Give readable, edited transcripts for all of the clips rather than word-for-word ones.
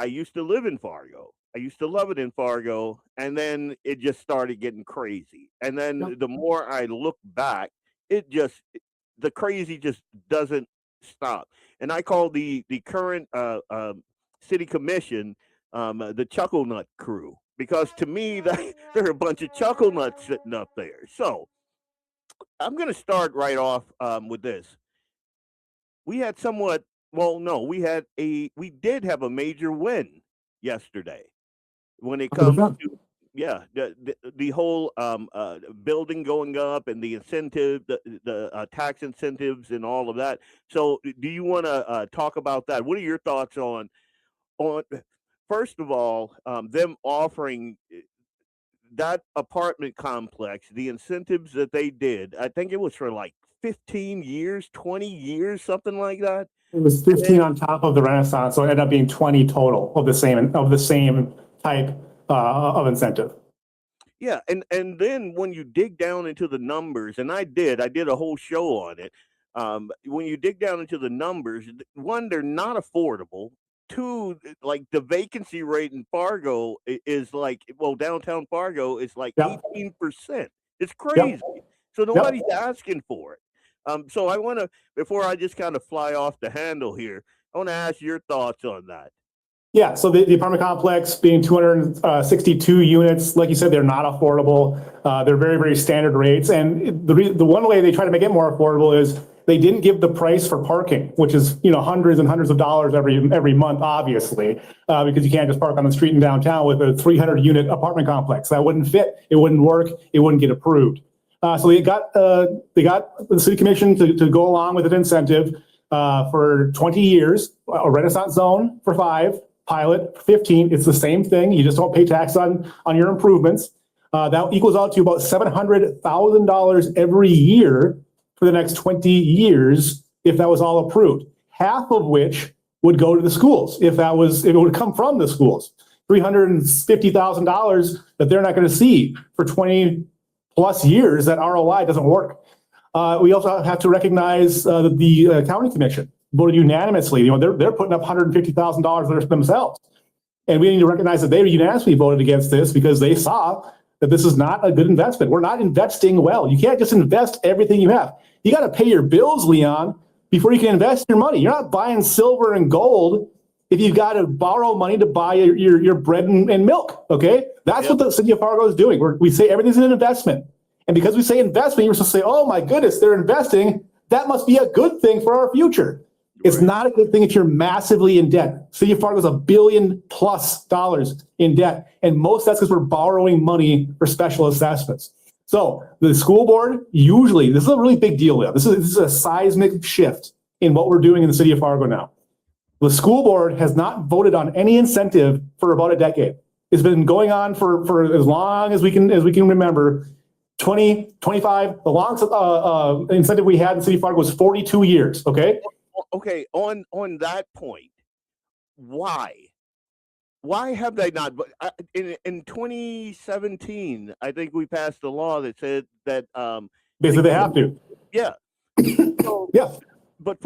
I used to live in Fargo. I used to love it in Fargo, and then it just started getting crazy. And Yep. then the more I look back, it just the crazy just doesn't stop. And I call the current city commission the chuckle nut crew because to me that they're a bunch of chuckle nuts sitting up there. So I'm going to start right off with this. We had somewhat well, no, we did have a major win yesterday when it comes 100%. to yeah the whole building going up and the incentive the tax incentives and all of that. So do you want to talk about that? What are your thoughts on first of all them offering that apartment complex, the incentives that they did? I think it was for like 15 years, 20 years, something like that. It was 15 And on top of the Renaissance, so it ended up being 20 total of the same type of incentive. yeah, and then when you dig down into the numbers, and I did a whole show on it. When you dig down into the numbers, one, they're not affordable. Two, like the vacancy rate in Fargo is like, well, downtown Fargo is like Yep. 18%. It's Yep. crazy. So Yep. nobody's asking for it. So I want to, before I just kind of fly off the handle here, I want to ask your thoughts on that. Yeah, so the apartment complex being 262 units, like you said, they're not affordable. They're very, very standard rates. And the one way they try to make it more affordable is they didn't give the price for parking, which is hundreds and hundreds of dollars every month, obviously, because you can't just park on the street in downtown with a 300 unit apartment complex. That wouldn't fit. It wouldn't work. It wouldn't get approved. So they got the city commission to go along with an incentive for 20 years, a Renaissance zone for 5. Pilot 15, it's the same thing. You just don't pay tax on your improvements. That equals out to about $700,000 every year for the next 20 years if that was all approved. Half of which would go to the schools if it would come from the schools. $350,000 that they're not going to see for 20 plus years. That ROI doesn't work. We also have to recognize the county commission voted unanimously. They're putting up $150,000 themselves. And we need to recognize that they unanimously voted against this because they saw that this is not a good investment. We're not investing well. You can't just invest everything you have. You got to pay your bills, Leon, before you can invest your money. You're not buying silver and gold if you've got to borrow money to buy your bread and milk, okay? That's what the city of Fargo is doing. We say everything's an investment. And because we say investment, you're supposed to say, oh my goodness, they're investing. That must be a good thing for our future. It's not a good thing if you're massively in debt. City of Fargo is $1 billion+ in debt. And most that's because we're borrowing money for special assessments. So the school board, usually, this is a really big deal, Leo. This is a seismic shift in what we're doing in the city of Fargo now. The school board has not voted on any incentive for about a decade. It's been going on for as long as we can remember. 20, 25, the longest incentive we had in the city of Fargo was 42 years, okay? Okay, on that point, why have they not? In 2017, I think we passed a law that said that basically they have to. Yeah. So, yeah. But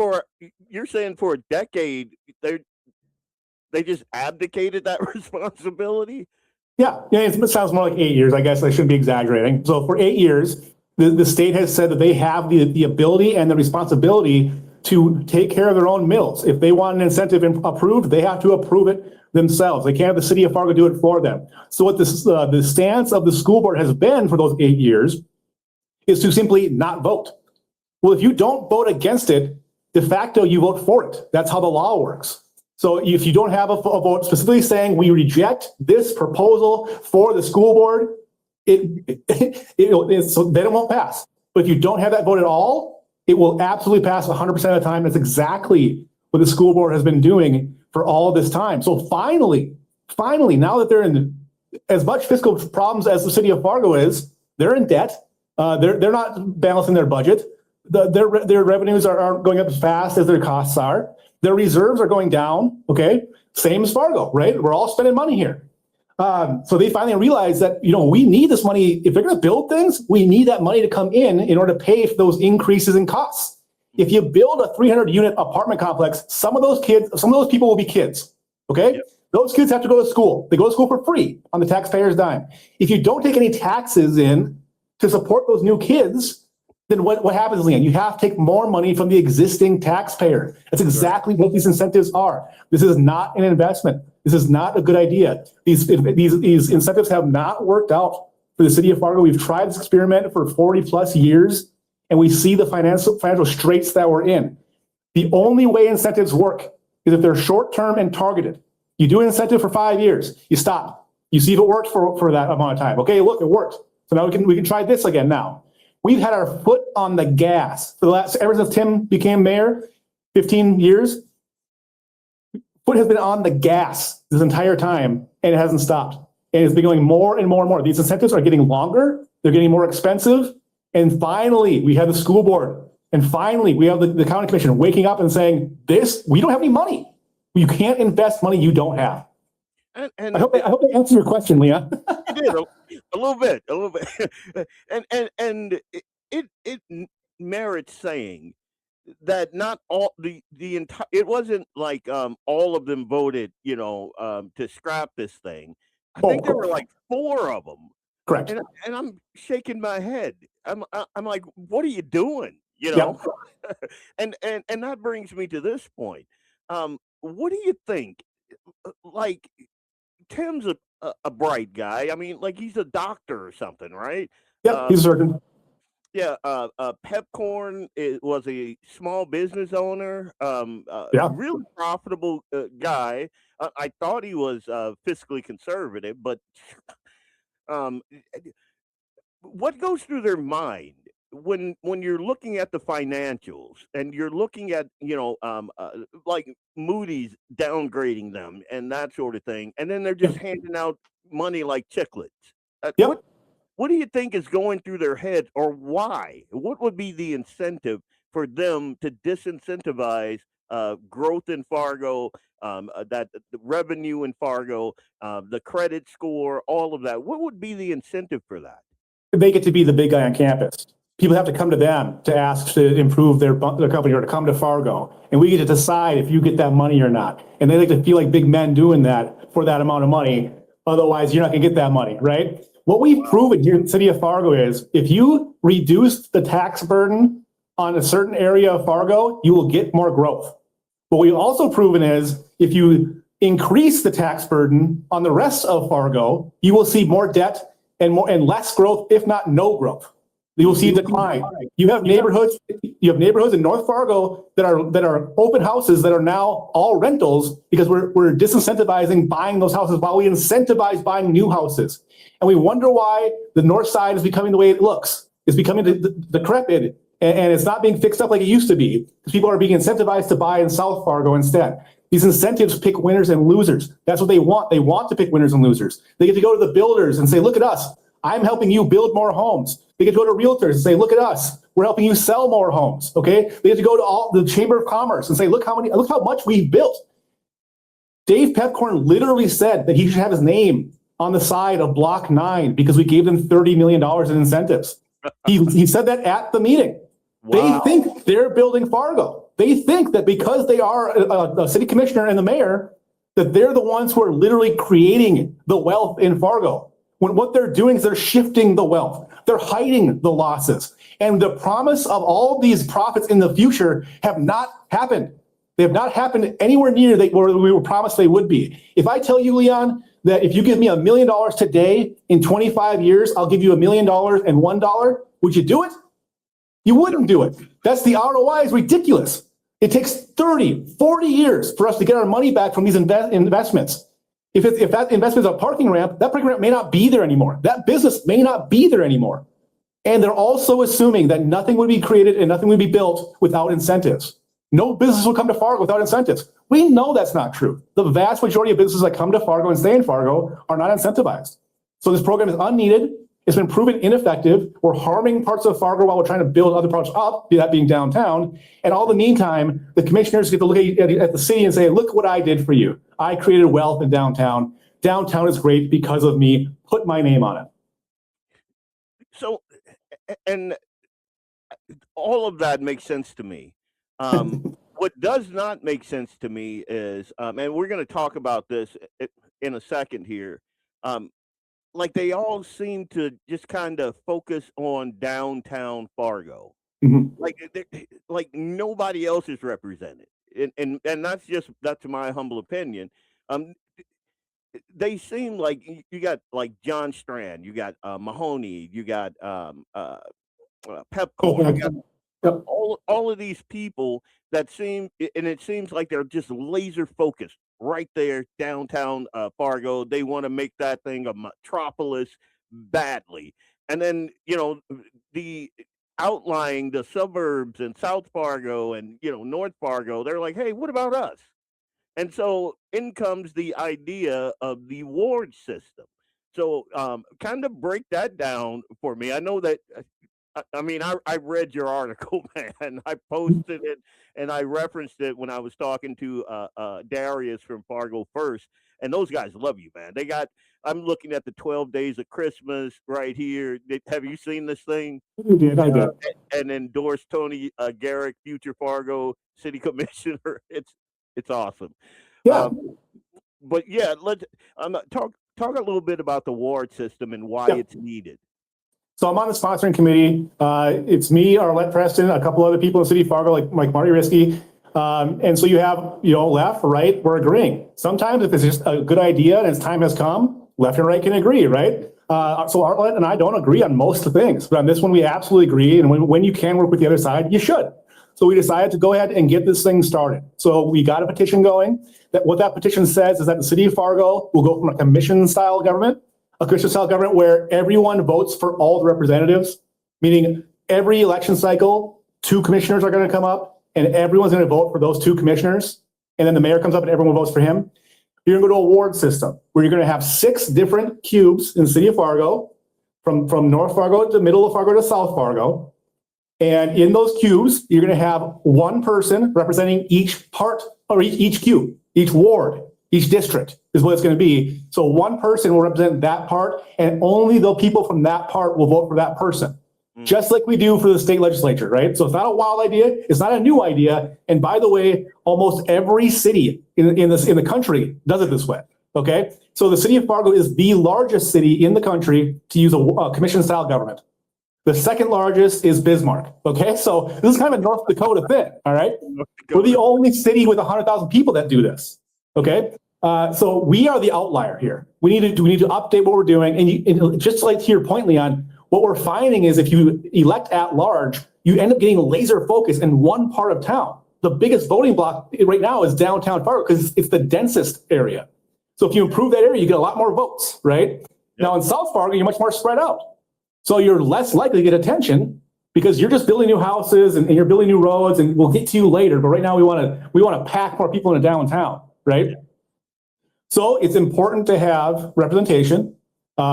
you're saying for a decade they just abdicated that responsibility? Yeah, it sounds more like 8 years. I guess I shouldn't be exaggerating. So for 8 years, the state has said that they have the ability and the responsibility to take care of their own mills. If they want an incentive approved, they have to approve it themselves. They can't have the city of Fargo do it for them. So what the stance of the school board has been for those 8 years is to simply not vote. Well, if you don't vote against it, de facto you vote for it. That's how the law works. So if you don't have a vote specifically saying we reject this proposal for the school board, so then it won't pass. But if you don't have that vote at all, it will absolutely pass 100% of the time. That's exactly what the school board has been doing for all this time. So finally, now that they're in as much fiscal problems as the city of Fargo is, they're in debt. They're not balancing their budget. Their revenues aren't going up as fast as their costs are. Their reserves are going down, okay? Same as Fargo, right? We're all spending money here. So they finally realized that, we need this money. If they're going to build things, we need that money to come in order to pay for those increases in costs. If you build a 300-unit apartment complex, some of those people will be kids, okay? Yep. Those kids have to go to school. They go to school for free on the taxpayer's dime. If you don't take any taxes in to support those new kids, then what happens, Leon? You have to take more money from the existing taxpayer. That's exactly what these incentives are. This is not an investment. This is not a good idea. These incentives have not worked out for the city of Fargo. We've tried this experiment for 40 plus years, and we see the financial straits that we're in. The only way incentives work is if they're short-term and targeted. You do an incentive for 5 years, you stop. You see if it worked for that amount of time. Okay, look, it worked. So now we can try this again now. We've had our foot on the gas for the last, ever since Tim became mayor, 15 years. Foot has been on the gas this entire time, and it hasn't stopped. And it's been going more and more and more. These incentives are getting longer, they're getting more expensive, and finally, we have the school board, and finally, we have the county commission waking up and saying, we don't have any money. You can't invest money you don't have. And I hope I answered your question, Leon. You did a little bit, and it merits saying that not all the entire, it wasn't like all of them voted, to scrap this thing. I think there were like 4 of them. Correct. And I'm shaking my head. I'm like, what are you doing? Yep. and that brings me to this point. What do you think? Like, Tim's a bright guy. I mean, like, he's a doctor or something, right? Yep, he's a surgeon. Yeah, Pepcorn was a small business owner, really profitable guy. I thought he was fiscally conservative, but what goes through their mind when you're looking at the financials and you're looking at like Moody's downgrading them and that sort of thing, and then they're just handing out money like chiclets? What do you think is going through their heads, or why? What would be the incentive for them to disincentivize growth in Fargo, that the revenue in Fargo, the credit score, all of that? What would be the incentive for that? They get to be the big guy on campus. People have to come to them to ask to improve their company or to come to Fargo. And we get to decide if you get that money or not. And they like to feel like big men doing that for that amount of money. Otherwise, you're not going to get that money, right? What we've proven here in the city of Fargo is if you reduce the tax burden on a certain area of Fargo, you will get more growth. What we've also proven is if you increase the tax burden on the rest of Fargo, you will see more debt and less growth, if not no growth. You will see a decline. You have neighborhoods in North Fargo that are open houses that are now all rentals because we're disincentivizing buying those houses while we incentivize buying new houses. And we wonder why the north side is becoming the way it looks. It's becoming decrepit, and it's not being fixed up like it used to be. People are being incentivized to buy in South Fargo instead. These incentives pick winners and losers. That's what they want. They want to pick winners and losers. They get to go to the builders and say, look at us. I'm helping you build more homes. They get to go to realtors and say, look at us. We're helping you sell more homes. Okay. They get to go to all the Chamber of Commerce and say, look how much we've built. Dave Pepcorn literally said that he should have his name on the side of Block 9 because we gave them $30 million in incentives. He said that at the meeting. Wow. They think they're building Fargo. They think that because they are a city commissioner and the mayor, that they're the ones who are literally creating the wealth in Fargo. When what they're doing is they're shifting the wealth. They're hiding the losses. And the promise of all these profits in the future have not happened. They have not happened anywhere near where we were promised they would be. If I tell you, Leon, that if you give me $1 million today, in 25 years, I'll give you $1 million and $1, would you do it? You wouldn't do it. That's the ROI is ridiculous. It takes 30, 40 years for us to get our money back from these investments. If that investment is a parking ramp, that parking ramp may not be there anymore. That business may not be there anymore. And they're also assuming that nothing would be created and nothing would be built without incentives. No business will come to Fargo without incentives. We know that's not true. The vast majority of businesses that come to Fargo and stay in Fargo are not incentivized. So this program is unneeded. It's been proven ineffective. We're harming parts of Fargo while we're trying to build other parts up, that being downtown. And all the meantime, the commissioners get to look at the city and say, look what I did for you. I created wealth in downtown. Downtown is great because of me. Put my name on it. So, and all of that makes sense to me. what does not make sense to me is, and we're going to talk about this in a second here. Um, like they all seem to just kind of focus on downtown Fargo. Mhm. Like nobody else is represented, and that's my humble opinion. Um, they seem like you got like John Strand, you got Mahoney, you got Oh, Pepcorn, yeah. you got Yep. all of these people that seem, and it seems like they're just laser focused right there downtown Fargo. They want to make that thing a metropolis badly, and then the outlying the suburbs and South Fargo and North Fargo. They're like, hey, what about us? And so in comes the idea of the ward system. So kind of break that down for me. I know that I mean, I read your article, man. I posted it and I referenced it when I was talking to Darius from Fargo First, and those guys love you, man. They got. I'm looking at the 12 Days of Christmas right here. Have you seen this thing? You did. I did. And endorsed Tony Gehrig, future Fargo City Commissioner. It's awesome. Yeah. Um, but yeah, let's talk a little bit about the ward system and why Yeah. it's needed. So I'm on the sponsoring committee. It's me, Arlette Preston, a couple other people in the city of Fargo, like Marty Risky. And so you have, left, right, we're agreeing. Sometimes if it's just a good idea and its time has come, left and right can agree, right? So Arlette and I don't agree on most things, but on this one we absolutely agree. And when you can work with the other side, you should. So we decided to go ahead and get this thing started. So we got a petition going. What that petition says is that the city of Fargo will go from a commission style government, a commission style government where everyone votes for all the representatives, meaning every election cycle, 2 commissioners are going to come up and everyone's going to vote for those 2 commissioners. And then the mayor comes up and everyone votes for him. You're going to go to a ward system where you're going to have 6 different cubes in the city of Fargo, from North Fargo to middle of Fargo to South Fargo. And in those cubes, you're going to have one person representing each part or each cube, each ward, each district is what it's going to be. So one person will represent that part, and only the people from that part will vote for that person. Just like we do for the state legislature, right? So it's not a wild idea. It's not a new idea. And by the way, almost every city in the country does it this way. Okay. So the city of Fargo is the largest city in the country to use a commission style government. The second largest is Bismarck. Okay. So this is kind of a North Dakota thing. All right. We're the only city with 100,000 people that do this. Okay. So we are the outlier here. We need to update what we're doing. And just like to your point, Leon, what we're finding is if you elect at large, you end up getting laser focused in one part of town. The biggest voting block right now is downtown Fargo because it's the densest area. So if you improve that area, you get a lot more votes, right? Yep. Now in South Fargo, you're much more spread out. So you're less likely to get attention because you're just building new houses and you're building new roads, and we'll get to you later. But right now we want to pack more people into downtown, right? Yeah. So it's important to have representation.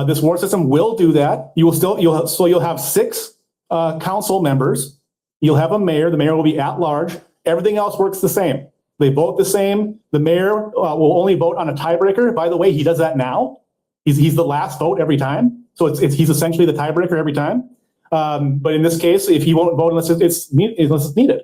This ward system will do that. You'll have 6 council members. You'll have a mayor. The mayor will be at large. Everything else works the same. They vote the same. The mayor will only vote on a tiebreaker. By the way, he does that now. He's the last vote every time. So he's essentially the tiebreaker every time. But in this case, if he won't vote unless it's needed.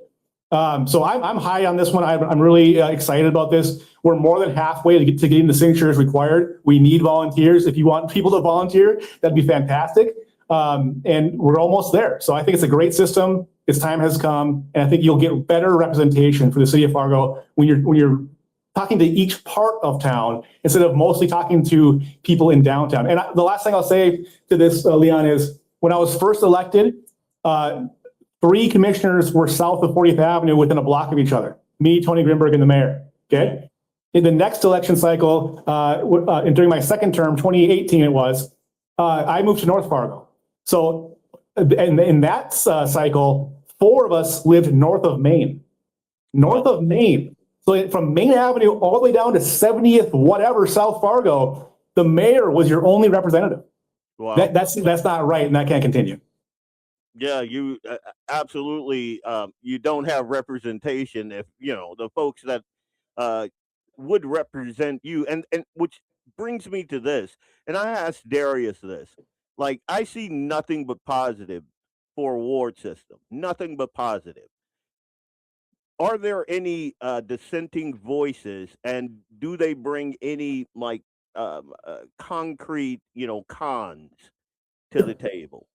So I'm high on this one. I'm really excited about this. We're more than halfway to getting the signatures required. We need volunteers. If you want people to volunteer, that'd be fantastic. And we're almost there. So I think it's a great system. Its time has come, and I think you'll get better representation for the city of Fargo when you're talking to each part of town instead of mostly talking to people in downtown. And the last thing I'll say to this, Leon, is when I was first elected, 3 commissioners were south of 40th Avenue within a block of each other. Me, Tony Grimberg, and the mayor. Okay. In the next election cycle, and during my second term, 2018 it was, I moved to North Fargo. So in that cycle, 4 of us lived north of Main. North of Main. So from Main Avenue all the way down to 70th, whatever, South Fargo, the mayor was your only representative. Wow. That's not right, and that can't continue. Yeah, you absolutely. You don't have representation if the folks that would represent you, and which brings me to this. And I asked Darius this. Like, I see nothing but positive for a ward system. Nothing but positive. are there any dissenting voices, and do they bring any like concrete, cons to the table?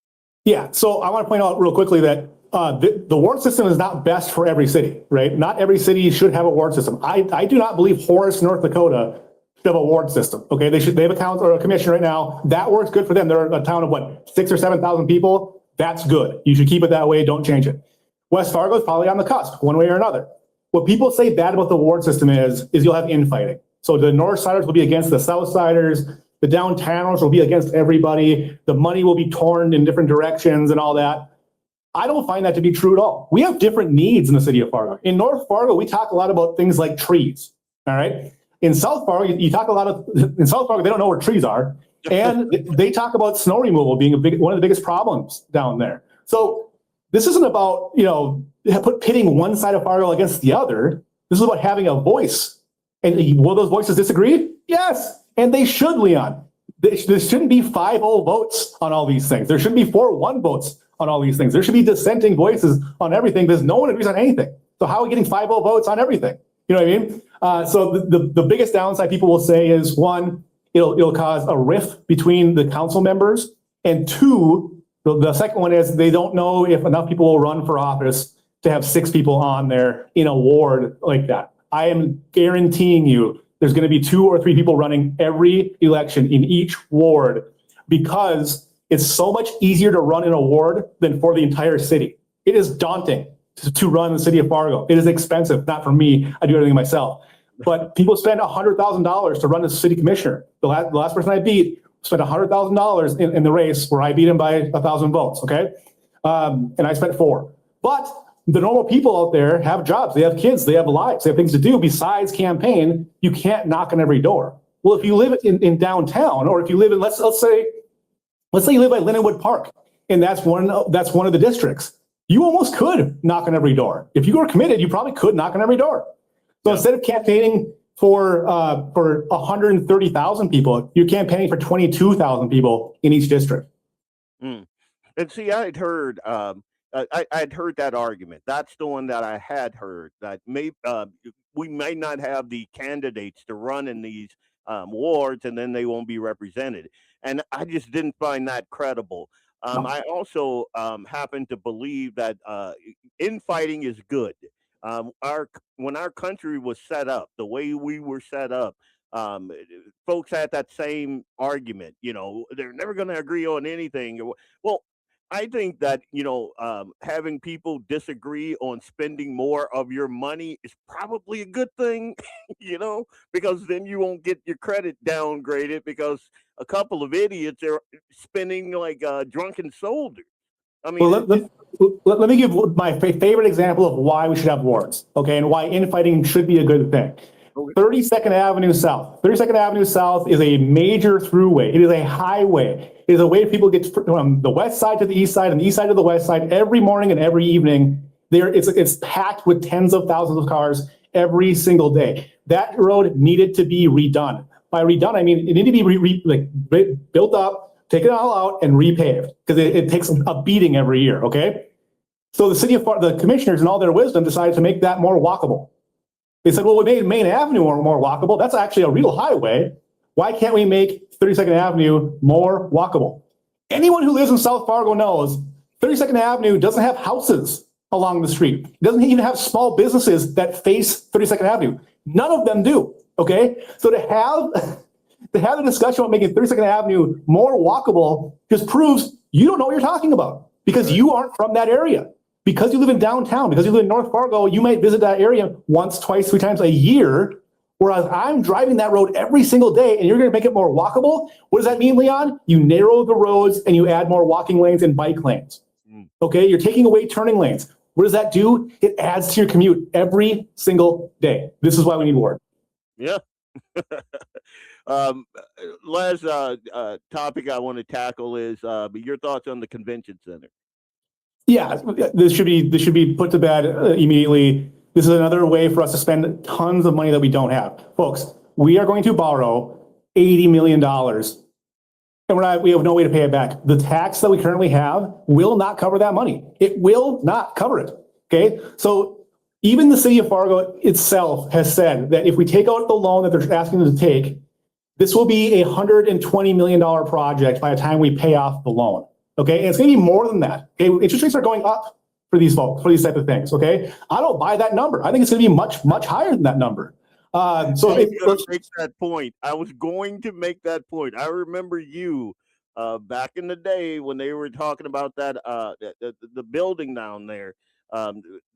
Yeah, so I want to point out real quickly that the ward system is not best for every city, right? Not every city should have a ward system. I do not believe Horace, North Dakota should have a ward system, okay? They have a council or a commission right now. That works good for them. They're a town of what, 6,000 or 7,000 people? That's good. You should keep it that way. Don't change it. West Fargo is probably on the cusp, one way or another. What people say bad about the ward system is you'll have infighting. So the North Siders will be against the South Siders. The downtowners will be against everybody. The money will be torn in different directions and all that. I don't find that to be true at all. We have different needs in the city of Fargo. In North Fargo, we talk a lot about things like trees. All right. In South Fargo, you talk a lot of, in South Fargo, they don't know where trees are. And they talk about snow removal being one of the biggest problems down there. So this isn't about, pitting one side of Fargo against the other. This is about having a voice. And will those voices disagree? Yes. And they should, Leon. There shouldn't be 5-0 votes on all these things. There shouldn't be 4-1 votes on all these things. There should be dissenting voices on everything because no one agrees on anything. So how are we getting 5-0 votes on everything? You know what I mean? So the biggest downside people will say is, one, it'll cause a rift between the council members. And two, the second one is they don't know if enough people will run for office to have 6 people on there in a ward like that. I am guaranteeing you there's going to be 2 or 3 people running every election in each ward because it's so much easier to run in a ward than for the entire city. It is daunting to run the city of Fargo. It is expensive, not for me. I do everything myself. But people spend $100,000 to run as city commissioner. The last person I beat spent $100,000 in the race where I beat him by 1,000 votes, okay? And I spent 4. But the normal people out there have jobs, they have kids, they have lives, they have things to do besides campaign. You can't knock on every door. Well, if you live in downtown, or if you live in, let's say you live by Lindenwood Park, and that's one of the districts, you almost could knock on every door. If you were committed, you probably could knock on every door. So instead of campaigning for 130,000 people, you're campaigning for 22,000 people in each district. Mm. And see, I'd heard I'd heard that argument. That's the one that I had heard, that we may not have the candidates to run in these wards, and then they won't be represented. And I just didn't find that credible. I also happen to believe that infighting is good. When our country was set up, the way we were set up, folks had that same argument. They're never going to agree on anything. Well, I think that having people disagree on spending more of your money is probably a good thing, because then you won't get your credit downgraded because a couple of idiots are spending like drunken soldiers. I mean, let me give my favorite example of why we should have wards, okay, and why infighting should be a good thing. 32nd Avenue South. 32nd Avenue South is a major throughway. It is a highway. It is a way people get from the west side to the east side and the east side to the west side every morning and every evening. It's packed with tens of thousands of cars every single day. That road needed to be redone. By redone, I mean it needed to be built up, take it all out, and repaved because it takes a beating every year. Okay, so the commissioners, in all their wisdom, decided to make that more walkable. They said, well, we made Main Avenue more walkable. That's actually a real highway. Why can't we make 32nd Avenue more walkable? Anyone who lives in South Fargo knows 32nd Avenue doesn't have houses along the street. It doesn't even have small businesses that face 32nd Avenue. None of them do, okay? So to have the discussion about making 32nd Avenue more walkable just proves you don't know what you're talking about because you aren't from that area. Because you live in downtown, because you live in North Fargo, you might visit that area once, twice, 3 times a year, whereas I'm driving that road every single day and you're going to make it more walkable. What does that mean, Leon? You narrow the roads and you add more walking lanes and bike lanes. Okay, you're taking away turning lanes. What does that do? It adds to your commute every single day. This is why we need ward. Yeah. Last topic I want to tackle is your thoughts on the convention center. Yeah, this should be put to bed immediately. This is another way for us to spend tons of money that we don't have. Folks, we are going to borrow $80 million and we have no way to pay it back. The tax that we currently have will not cover that money. It will not cover it. Okay. So Even the city of Fargo itself has said that if we take out the loan that they're asking them to take, this will be a $120 million project by the time we pay off the loan. Okay, and it's going to be more than that. Okay, interest rates are going up for these folks, for these type of things. Okay, I don't buy that number. I think it's going to be much higher than that number. I was going to make that point. I was going to make that point. I remember you back in the day when they were talking about that the building down there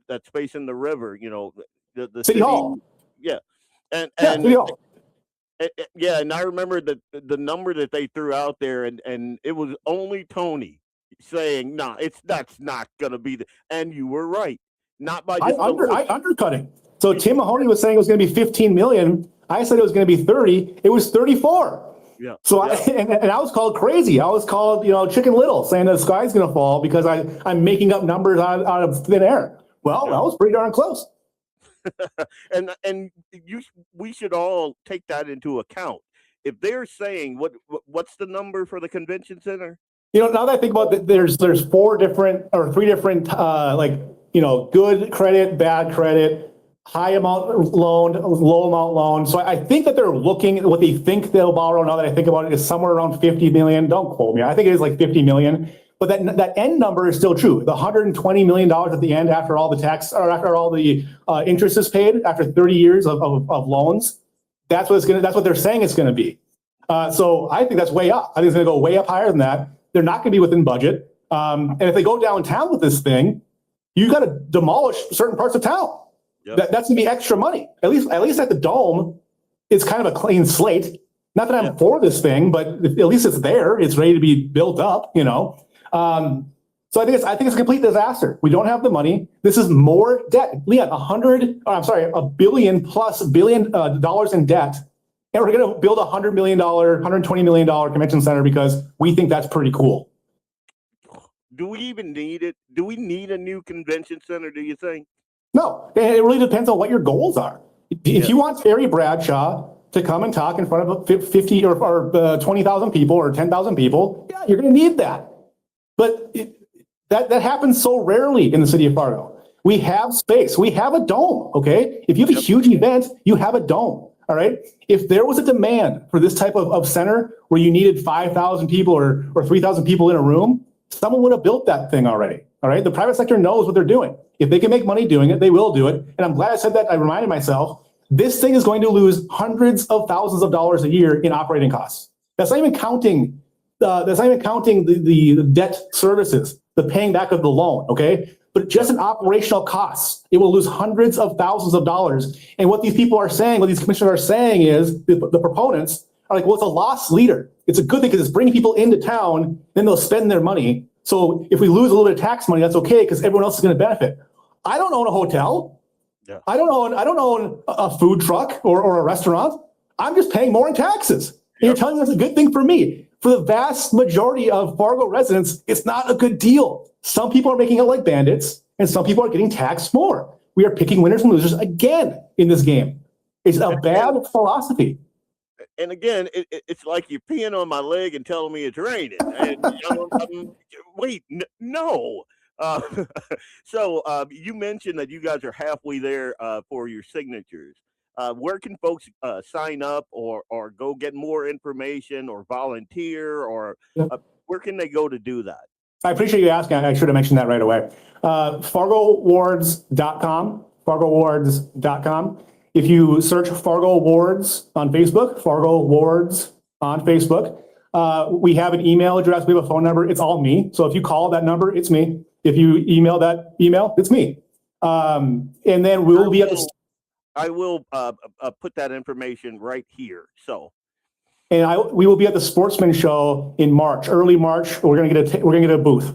that's facing the river. You know, the City Hall. Yeah, and City Hall. yeah, and I remember the number that they threw out there, and it was only Tony saying, "Nah, that's not gonna be the." And you were right, not by just I undercut it. So Tim Mahoney was saying it was going to be 15 million. I said it was going to be 30. It was 34. Yeah. So yeah. And I was called crazy. I was called Chicken Little, saying the sky's going to fall because I'm making up numbers out of thin air. Well, that was pretty darn close. and we should all take that into account. If they're saying what's the number for the convention center? Now that I think about it, there's three different good credit, bad credit, high amount loan, low amount loan. So I think that they're looking at what they think they'll borrow. Now that I think about it, is somewhere around 50 million. Don't quote me. I think it is like 50 million. But that end number is still true. The $120 million at the end after all the tax or after all the interest is paid after 30 years of loans. That's what they're saying it's going to be. So I think that's way up. I think it's going to go way up higher than that. They're not going to be within budget. And if they go downtown with this thing, you got to demolish certain parts of town. Yep. That's going to be extra money. At least at the Dome, it's kind of a clean slate. Not that I'm for this thing, but at least it's there. It's ready to be built up. So I think it's a complete disaster. We don't have the money. This is more debt. Leon, $1 billion plus dollars in debt. And we're going to build $100 million, $120 million convention center because we think that's pretty cool. Do we even need it? Do we need a new convention center, do you think? No, it really depends on what your goals are. If you want Terry Bradshaw to come and talk in front of 50 or 20,000 people or 10,000 people, yeah, you're going to need that. But that happens so rarely in the city of Fargo. We have space. We have a dome, okay? If you have a huge event, you have a dome, all right? If there was a demand for this type of center where you needed 5,000 people or 3,000 people in a room, someone would have built that thing already, all right? The private sector knows what they're doing. If they can make money doing it, they will do it. And I'm glad I said that. I reminded myself, this thing is going to lose hundreds of thousands of dollars a year in operating costs. That's not even counting the debt services, the paying back of the loan, okay? But just in operational costs, it will lose hundreds of thousands of dollars. And what these people are saying, what these commissioners are saying is, the proponents are like, well, it's a loss leader. It's a good thing because it's bringing people into town, then they'll spend their money. So if we lose a little bit of tax money, that's okay because everyone else is going to benefit. I don't own a hotel. Yeah. I don't own a food truck or a restaurant. I'm just paying more in taxes. And you're telling me that's a good thing for me. For the vast majority of Fargo residents, it's not a good deal. Some people are making it like bandits, and some people are getting taxed more. We are picking winners and losers again in this game. It's a bad philosophy. And again, it's like you're peeing on my leg and telling me it's raining. And wait, no. So you mentioned that you guys are halfway there for your signatures. Where can folks sign up or go get more information or volunteer or where can they go to do that? I appreciate you asking. I should have mentioned that right away. FargoWards.com, FargoWards.com. If you search Fargo Wards on Facebook, Fargo Wards on Facebook, we have an email address, we have a phone number, it's all me. So if you call that number, it's me. If you email that email, it's me. And then we'll be at the... I will put that information right here. So, and we will be at the Sportsman Show in March, early March. We're gonna get a booth.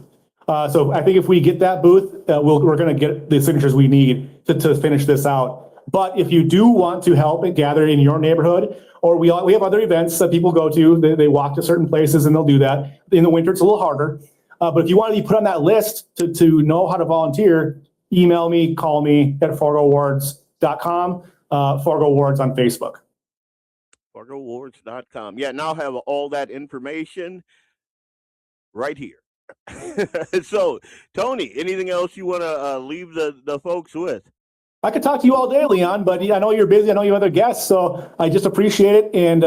So I think if we get that booth, we're gonna get the signatures we need to finish this out. But if you do want to help and gather in your neighborhood, or we have other events that people go to, they walk to certain places and they'll do that. In the winter, it's a little harder. But if you want to be put on that list to know how to volunteer, email me, call me at FargoWards.com, Fargo Wards on Facebook. FargoWards.com. Yeah, now I have all that information right here. So, Tony, anything else you want to leave the folks with? I could talk to you all day, Leon, but I know you're busy. I know you have other guests, so I just appreciate it. And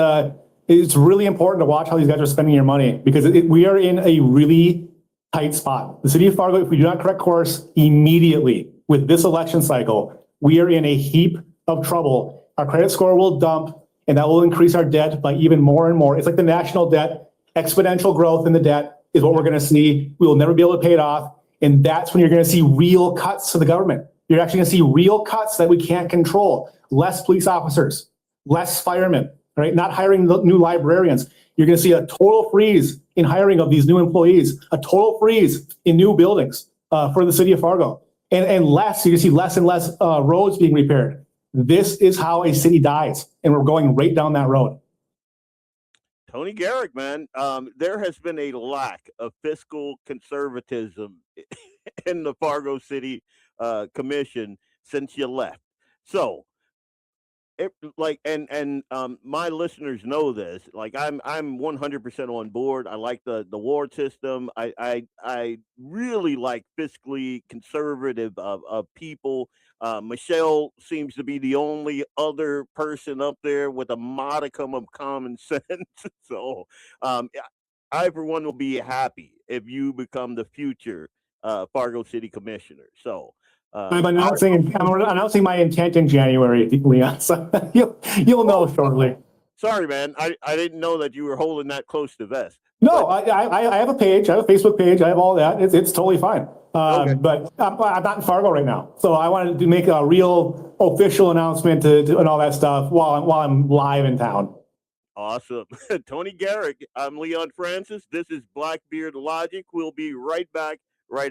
it's really important to watch how these guys are spending your money because we are in a really tight spot. The city of Fargo, if we do not correct course immediately with this election cycle, we are in a heap of trouble. Our credit score will dump, and that will increase our debt by even more and more. It's like the national debt. Exponential growth in the debt is what we're going to see. We will never be able to pay it off. And that's when you're going to see real cuts to the government. You're actually going to see real cuts that we can't control. Less police officers, less firemen, right? Not hiring new librarians. You're going to see a total freeze in hiring of these new employees, a total freeze in new buildings for the city of Fargo. And less, you can see less and less roads being repaired. This is how a city dies. And we're going right down that road. Tony Gehrig, man, there has been a lack of fiscal conservatism in the Fargo City Commission since you left. So, my listeners know this. Like, I'm 100% on board. I like the ward system. I really like fiscally conservative of people. Michelle seems to be the only other person up there with a modicum of common sense. So, I for one will be happy if you become the future Fargo City Commissioner. So. I'm announcing my intent in January, Leon. So you'll know shortly. Sorry, man. I didn't know that you were holding that close to vest. No, I have a page. I have a Facebook page. I have all that. It's totally fine. Okay. But I'm not in Fargo right now, so I wanted to make a real official announcement to and all that stuff while I'm live in town. Awesome. Tony Gehrig, I'm Leon Francis. This is Blackbeard Logic. We'll be right back